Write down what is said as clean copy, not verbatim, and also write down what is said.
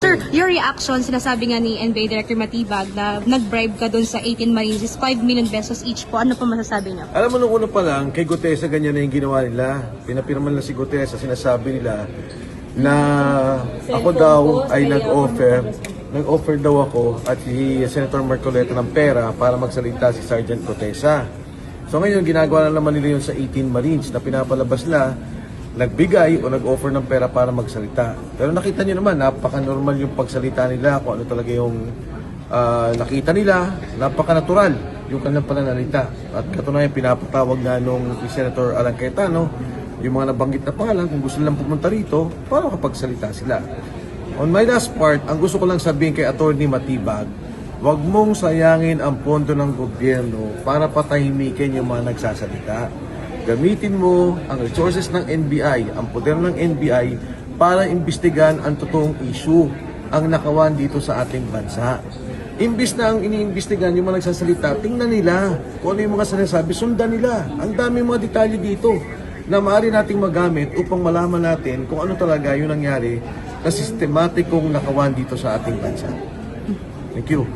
Sir, your reaction, sinasabi nga ni NBA Director Matibag na nag-bribe ka doon sa 18 Marines is 5 million pesos each po. Ano po masasabi niyo? Alam mo, nung una pa lang, kay Gutesa ganyan na yung ginawa nila. Pinapirman lang si Gutesa, sinasabi nila na ako daw ay nag-offer daw ako at si Senator Marcoleta ng pera para magsalita si Sergeant Gutesa. So ngayon, ginagawa na naman nila yun sa 18 Marines na pinapalabas na nagbigay o nag-offer ng pera para magsalita. Pero nakita niyo naman, napaka-normal yung pagsalita nila, kung ano talaga yung nakita nila, napaka-natural yung kanilang pananalita. At katunayan, pinapatawag nga nung Senator Alan Cayetano, yung mga nabanggit na pangalan, kung gusto nilang pumunta rito, para makapagsalita sila. On my last part, ang gusto ko lang sabihin kay Attorney Matibag, huwag mong sayangin ang pondo ng gobyerno para patahimikin yung mga nagsasalita. Gamitin mo ang resources ng NBI, ang poder ng NBI para imbestigan ang totoong issue ang nakawan dito sa ating bansa. Imbis na ang iniimbestigan yung mga nagsasalita, tingnan nila kung ano yung mga sinasabi, sundan nila. Ang dami mga detalye dito na maaari nating magamit upang malaman natin kung ano talaga yung nangyari na sistematikong nakawan dito sa ating bansa. Thank you.